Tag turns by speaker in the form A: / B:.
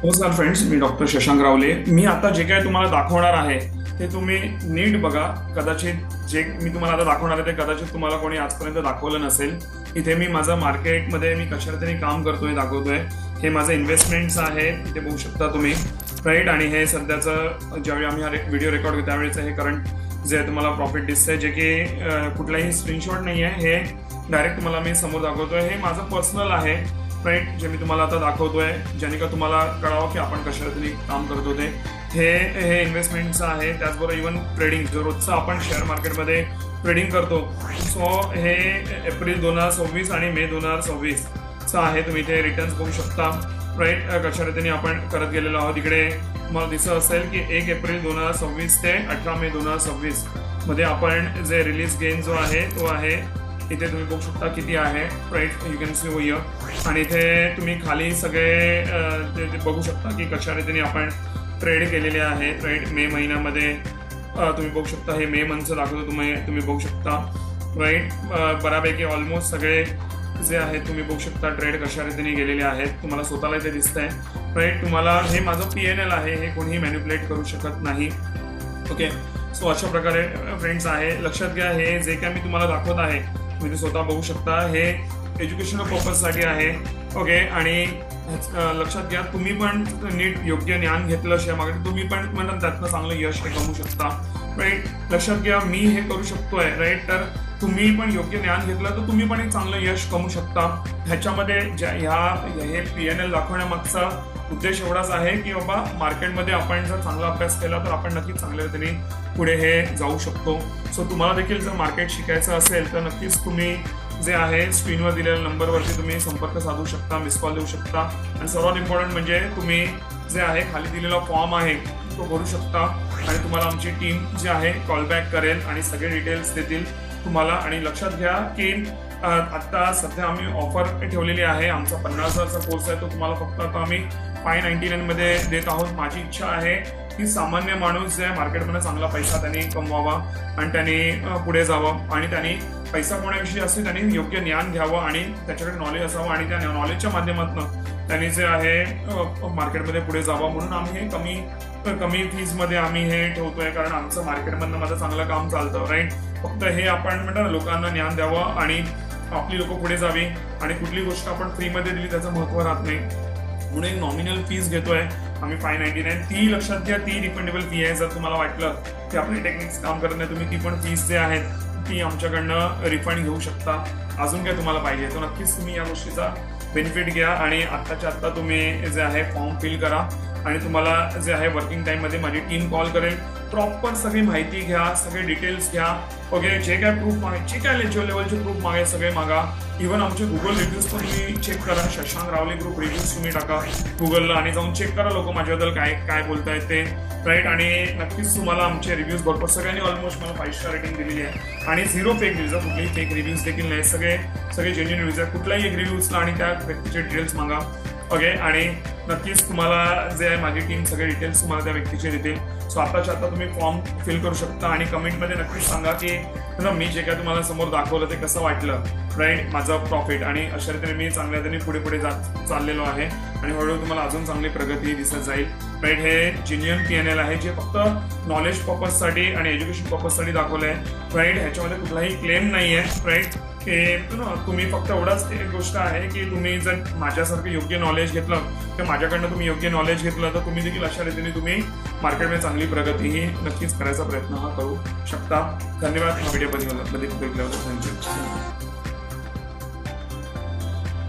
A: नमस्कार फ्रेंड्स, मी डॉक्टर शशांक रावले. मी आता जे काय तुम्हाला दाखवणार आहे ते तुम्ही नीट बघा. कदाचित जे मी तुम्हाला आता दाखवणार आहे ते कदाचित तुम्हाला कोणी आजपर्यंत दाखवलं नसेल. इथे मी माझं मार्केटमध्ये मी कशा रीतीने काम करतोय दाखवतोय. हे माझं इन्व्हेस्टमेंट्स आहे, इथे बघू शकता तुम्ही, राईट. आणि हे सध्याचं ज्यावेळी आम्ही हा व्हिडिओ रेकॉर्ड करतो त्यावेळेचं हे करंट जे तुम्हाला प्रॉफिट दिसतंय, जे की कुठलाही स्क्रीनशॉट नाही आहे, हे डायरेक्ट तुम्हाला मी समोर दाखवतोय. हे माझं पर्सनल आहे, राईट, जे मी तुम्हाला आता दाखवतोय, ज्याने का तुम्हाला कळावं की आपण कशा रीतीने काम करत होते. हे इन्व्हेस्टमेंटचं आहे. त्याचबरोबर इव्हन ट्रेडिंग, जो रोजचं आपण शेअर मार्केटमध्ये ट्रेडिंग करतो, सो हे एप्रिल 2026 आणि मे 2026चं आहे. तुम्ही इथे रिटर्न्स बघू शकता, राईट, कशा रीतीने आपण करत गेलेलो आहोत. इकडे तुम्हाला दिसत असेल की 1 एप्रिल 2026 ते 18 मे 2026 मध्ये आपण जे रिलीज गेन जो आहे तो आहे, इथे तुम्ही बघू शकता किती आहे, right, you can see here. आणि इथे तुम्ही खाली सगळे ते बघू शकता की कशा रीतीने आपण ट्रेड केलेले आहे, राईट. मे महिन्यामध्ये तुम्ही बघू शकता, हे मे मंथचं दाखवतो तुम्ही बघू शकता, राईट. बऱ्यापैकी ऑलमोस्ट सगळे जे आहेत तुम्ही बघू शकता ट्रेड कशा रीतीने गेलेले आहेत. तुम्हाला स्वतःला इथे दिसतंय, राईट. तुम्हाला हे माझं PNL आहे, हे कोणीही मॅन्युप्युलेट करू शकत नाही. ओके, सो अशा प्रकारे फ्रेंड्स आहे. लक्षात घ्या, हे जे काय मी तुम्हाला दाखवत आहे तुम्ही स्वतः बघू शकता, हे एज्युकेशनल पर्पजसाठी आहे. ओके, आणि लक्षात घ्या, तुम्ही पण नीट योग्य ज्ञान घेतलं शेअर मार्केट, तुम्ही पण म्हणतात त्यातनं चांगलं यश हे कमवू शकता, राईट. लक्षात घ्या, मी हे करू शकतोय, राईट. तर तुम्ही पण योग्य ज्ञान घेतलं तर तुम्ही पण एक चांगलं यश कमवू शकता. ह्याच्यामध्ये हे PNL दाखवण्यामागचा उद्देश एवढाच आहे की बाबा मार्केटमध्ये आपण जर चांगला अभ्यास केला तर आपण नक्कीच चांगल्या रीतीने पुढे हे जाऊ शकतो. सो तुम्हाला देखील जर मार्केट शिकायचं असेल तर नक्कीच तुम्ही जे आहे स्क्रीनवर दिलेल्या नंबरवरती तुम्ही संपर्क साधू शकता, मिस कॉल देऊ शकता. आणि सर्वात इम्पॉर्टंट म्हणजे तुम्ही जे आहे खाली दिलेला फॉर्म आहे तो भरू शकता आणि तुम्हाला आमची टीम जी आहे कॉलबॅक करेल आणि सगळे डिटेल्स देतील तुम्हाला. आणि लक्षात घ्या की आता सध्या आम्ही ऑफर ठेवलेली आहे. आमचा 50,000चा कोर्स आहे, तो तुम्हाला फक्त आता आम्ही 599 मध्ये देत आहोत. माझी इच्छा आहे की सामान्य माणूस जे मार्केटमध्ये चांगला पैसा त्यांनी कमवावा आणि त्यांनी पुढे जावं, आणि त्यांनी पैसा कमवण्याविषयी असते त्यांनी योग्य ज्ञान घ्यावं आणि त्याच्याकडे नॉलेज असावं आणि त्या नॉलेजच्या माध्यमातून त्यांनी जे आहे मार्केटमध्ये पुढे जावं. म्हणून आम्ही हे कमी फीजमध्ये आम्ही हे ठेवतोय, कारण आमचं मार्केटमधनं माझं चांगलं काम चालतं, राईट. फक्त हे आपण म्हणतो ना, लोकांना ज्ञान द्यावं आणि आपली लोक पुढे जावी. आणि कुठली गोष्ट आपण फ्रीमध्ये दिली त्याचं महत्त्व राहत नाही, म्हणून एक नॉमिनल फीज घेतोय आम्ही 599. ती लक्षात घ्या, ती रिफंडेबल फी आहे. जर तुम्हाला वाटलं की आपली टेक्निक्स काम करत नाही, तुम्ही ती पण फीज जे आहेत ती आमच्याकडनं रिफंड घेऊ शकता. अजून काय तुम्हाला पाहिजे तर नक्कीच तुम्ही या गोष्टीचा बेनिफिट घ्या आणि आत्ताच्या आत्ता तुम्ही जे आहे फॉर्म फिल करा आणि तुम्हाला जे आहे वर्किंग टाइममध्ये माझी टीम कॉल करेल. प्रॉपर सगळी माहिती घ्या, सगळे डिटेल्स घ्या. ओके, जे काय प्रूफ मागायचे, काय लेवलचे प्रूफ मागायचे सगळे मागा. इव्हन आमचे गुगल रिव्ह्यूज पण तुम्ही चेक करा. शशांक रावले ग्रुप रिव्ह्यूज तुम्ही टाका गुगलला आणि जाऊन चेक करा लोक माझ्याबद्दल काय बोलतायत ते, राईट. आणि नक्कीच तुम्हाला आमचे रिव्ह्यूज भरपूर, सगळ्यांनी ऑलमोस्ट मला 5 स्टार रेटिंग दिलेली आहे आणि 0 फेक रिव्ह्यूज, कुठलेही फेक रिव्ह्यूज देखील नाही. सगळे जेन्युइन रिव्ह्यूज आहेत. कुठलाही एक रिव्ह्यूजला आणि त्या व्यक्तीचे डिटेल्स मागा. ओके, आणि नक्कीच तुम्हाला जे आहे माझी टीम सगळे डिटेल्स तुम्हाला त्या व्यक्तीचे देतील. सो आताच्या आता तुम्ही फॉर्म फिल करू शकता आणि कमेंटमध्ये नक्कीच सांगा की मी जे काय तुम्हाला समोर दाखवलं ते कसं वाटलं, राईट, माझं प्रॉफिट. आणि अशा रीतीने मी चांगल्या रीतीने पुढे चाललेलो आहे आणि हळूहळू तुम्हाला अजून चांगली प्रगती दिसत जाईल, राईट. हे जेन्युइन PNL आहे, जे फक्त नॉलेज पर्पजसाठी आणि एज्युकेशन पर्पजसाठी दाखवलं आहे, राईट. ह्याच्यामध्ये कुठलाही क्लेम नाही आहे, राईट. हे तुम्ही फक्त एवढाच एक गोष्ट आहे की तुम्ही जर माझ्यासारखं योग्य नॉलेज घेतलं किंवा माझ्याकडनं तुम्ही योग्य नॉलेज घेतलं तर तुम्ही देखील अशा रीतीने तुम्ही मार्केटमध्ये चांगली प्रगती ही नक्कीच करायचा प्रयत्न करू शकता. धन्यवाद. हा व्हिडिओ बघितल्याबद्दल थँक्यू.